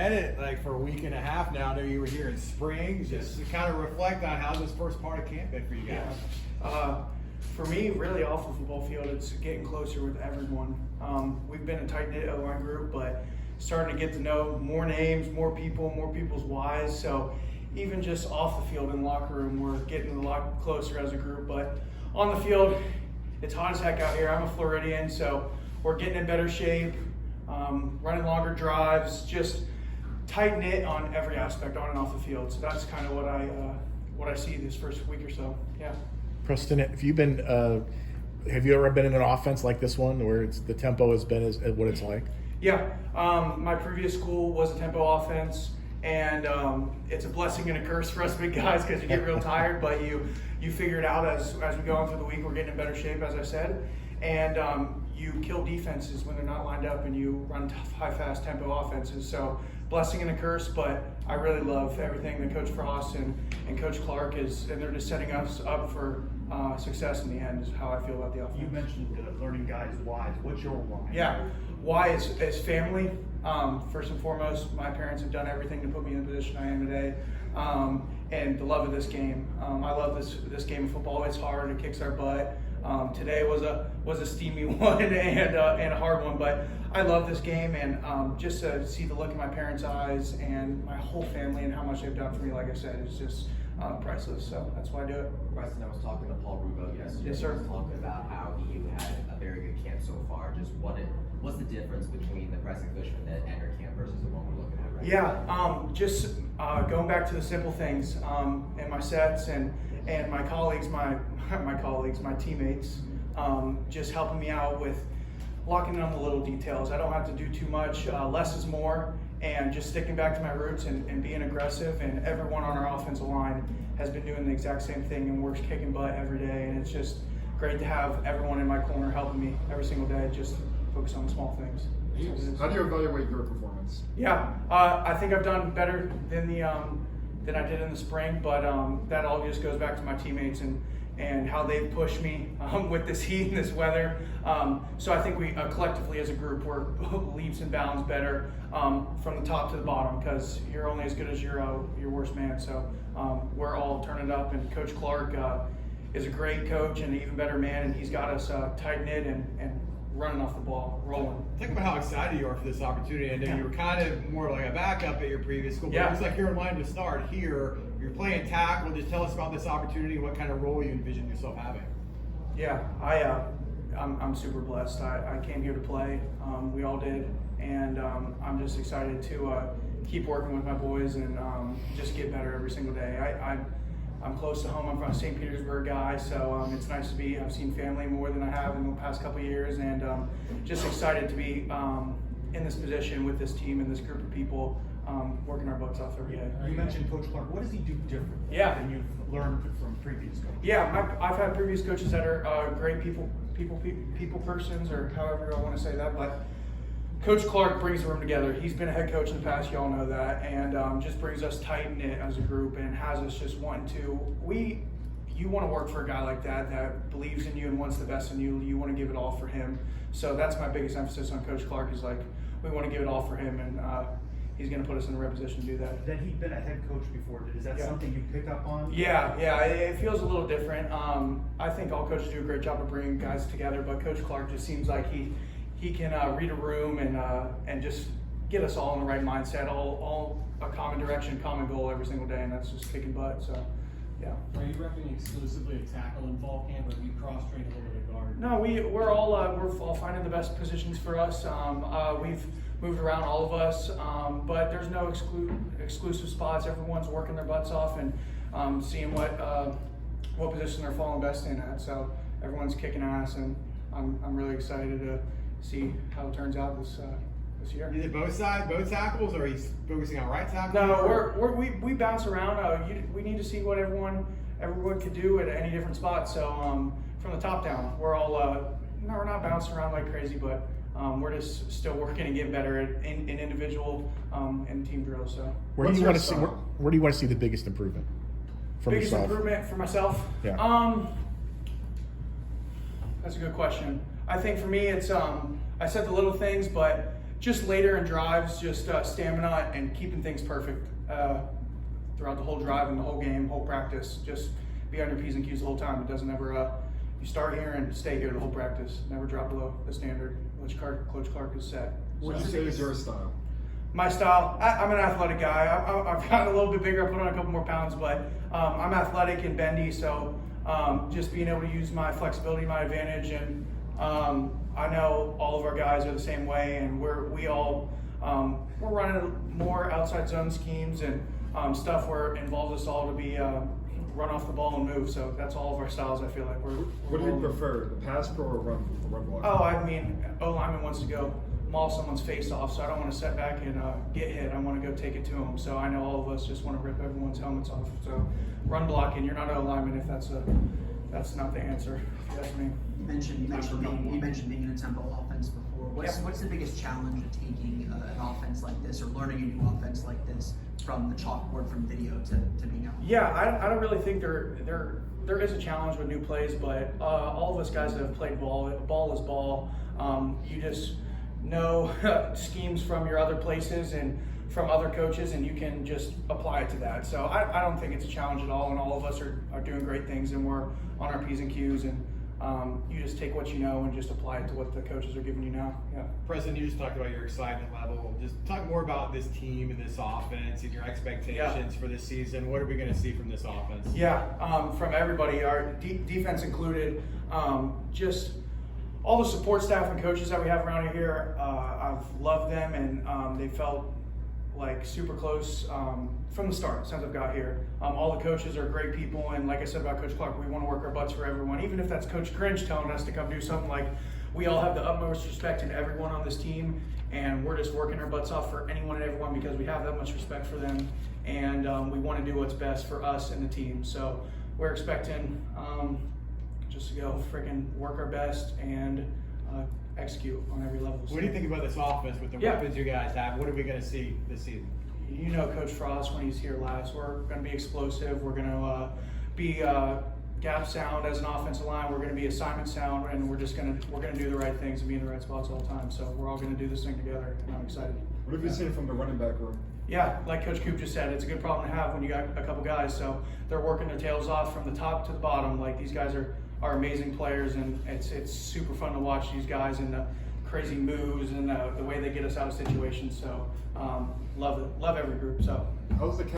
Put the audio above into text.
Had it like for a week and a half now. I know you were here in spring. Just to kind of reflect on how this first part of camp been for you guys. For me, really off the football field, it's getting closer with everyone. We've been a tight-knit O-line group, but starting to get to know more names, more people, more people's whys. So even just off the field in the locker room, we're getting a lot closer as a group. But on the field, it's hot as heck out here. I'm a Floridian, so we're getting in better shape, running longer drives, just tight-knit on every aspect on and off the field. So that's kind of what I see this first week or so. Yeah. Preston, have you ever been in an offense like this one where the tempo has been what it's like? Yeah, my previous school was a tempo offense, and it's a blessing and a curse for us big guys because you get real tired, but you figure it out as we go on through the week. We're getting in better shape, as I said, and you kill defenses when they're not lined up, and you run tough, high, fast tempo offenses. So blessing and a curse, but I really love everything that Coach Frost and Coach Clark and they're just setting us up for success in the end is how I feel about the offense. You mentioned learning guys' whys. What's your why? Yeah, why is family. First and foremost, my parents have done everything to put me in the position I am today, and the love of this game. I love this game of football. It's hard. It kicks our butt. Today was a steamy one and a hard one, but I love this game, and just to see the look in my parents' eyes and my whole family and how much they've done for me, like I said, is just priceless. So that's why I do it. Preston, I was talking to Paul Rubo yesterday. Yes, sir. He was talking about how you had a very good camp so far. Just what's the difference between the Preston Cushman that entered camp versus the one we're looking at right now? Yeah, just going back to the simple things and my sets and my colleagues, my teammates, just helping me out with locking in on the little details. I don't have to do too much. Less is more, and just sticking back to my roots and being aggressive. And everyone on our offensive line has been doing the exact same thing and works kicking butt every day. And it's just great to have everyone in my corner helping me every single day. Just focus on the small things. How do you evaluate your performance? Yeah, I think I've done better than I did in the spring, but that all just goes back to my teammates and how they've pushed me with this heat and this weather. So I think we collectively as a group, we're leaps and bounds better from the top to the bottom, because you're only as good as your worst man. So we're all turning up, and Coach Clark is a great coach and an even better man, and he's got us tight-knit and running off the ball, rolling. Think about how excited you are for this opportunity. I know you were kind of more like a backup at your previous school, but it looks like you're in line to start here. You're playing tackle. Just tell us about this opportunity, what kind of role you envision yourself having. Yeah, I'm super blessed. I came here to play. We all did, and I'm just excited to keep working with my boys and just get better every single day. I'm close to home. I'm from a St. Petersburg guy, so it's nice to be. I've seen family more than I have in the past couple of years, and just excited to be in this position with this team and this group of people, working our butts off every day. You mentioned Coach Clark. What does he do different than you've learned from previous coaches? Yeah, I've had previous coaches that are great people persons, or however I want to say that, but Coach Clark brings the room together. He's been a head coach in the past, y'all know that, and just brings us tight-knit as a group and has us just wanting to, you want to work for a guy like that believes in you and wants the best in you. You want to give it all for him. So that's my biggest emphasis on Coach Clark is like, we want to give it all for him, and he's going to put us in the right position to do that. Then he'd been a head coach before. Is that something you pick up on? Yeah, it feels a little different. I think all coaches do a great job of bringing guys together, but Coach Clark just seems like he can read a room and just get us all in the right mindset, all a common direction, common goal every single day, and that's just kicking butt. So, yeah. Are you repping exclusively a tackle in fall camp, or do you cross-train a little bit of guard? No, we're all finding the best positions for us. We've moved around, all of us, but there's no exclusive spots. Everyone's working their butts off and seeing what position they're falling best in at. So everyone's kicking ass, and I'm really excited to see how it turns out this year. Is it both tackles, or are you focusing on right tackle? No, we bounce around. We need to see what everyone could do at any different spot. So from the top down, we're all we're not bouncing around like crazy, but we're just still working and getting better in individual and team drills. So Where do you want to see the biggest improvement from yourself? Biggest improvement for myself? Yeah. That's a good question. I think for me, it's I said the little things, but just later in drives, just stamina and keeping things perfect throughout the whole drive and the whole game, whole practice. Just be on your P's and Q's the whole time. It doesn't ever, you start here and stay here the whole practice. Never drop below the standard, which Coach Clark has set. What would you say is your style? My style, I'm an athletic guy. I've gotten a little bit bigger, I put on a couple more pounds, but I'm athletic and bendy, so just being able to use my flexibility, my advantage, and I know all of our guys are the same way, and we're running more outside zone schemes and stuff where it involves us all to be run off the ball and move. So that's all of our styles. I feel like What do you prefer, the pass pro or run block? Oh, I mean, O-lineman wants to go maul someone's face off, so I don't want to set back and get hit. I want to go take it to them. So I know all of us just want to rip everyone's helmets off. So run blocking, you're not an O-lineman if that's not the answer. If you ask me. You mentioned being in a tempo offense before. What's the biggest challenge of taking an offense like this or learning a new offense like this from the chalkboard, from video to being out? Yeah, I don't really think there is a challenge with new plays, but all of us guys that have played ball is ball. You just know schemes from your other places and from other coaches, and you can just apply it to that. So I don't think it's a challenge at all, and all of us are doing great things, and we're on our P's and Q's, and you just take what you know and just apply it to what the coaches are giving you now. Yeah. Preston, you just talked about your excitement level. Just talk more about this team and this offense and your expectations for this season. What are we going to see from this offense? Yeah, from everybody, our defense included, just all the support staff and coaches that we have around here. I've loved them, and they felt like super close from the start since I've got here. All the coaches are great people, and like I said about Coach Clark, we want to work our butts for everyone. Even if that's Coach Cringe telling us to come do something, like we all have the utmost respect in everyone on this team, and we're just working our butts off for anyone and everyone because we have that much respect for them, and we want to do what's best for us and the team. So we're expecting just to go freaking work our best and execute on every level. What do you think about this offense with the weapons you guys have? What are we going to see this season? You know Coach Frost when he's here last. We're going to be explosive. We're going to be gap sound as an offensive line. We're going to be assignment sound, and we're going to do the right things and be in the right spots all the time. So we're all going to do this thing together, and I'm excited. What have you seen from the running back room? Yeah, like Coach Coop just said, it's a good problem to have when you got a couple guys. So they're working their tails off from the top to the bottom. Like these guys are amazing players, and it's super fun to watch these guys and the crazy moves and the way they get us out of situations. So love every group. So How's the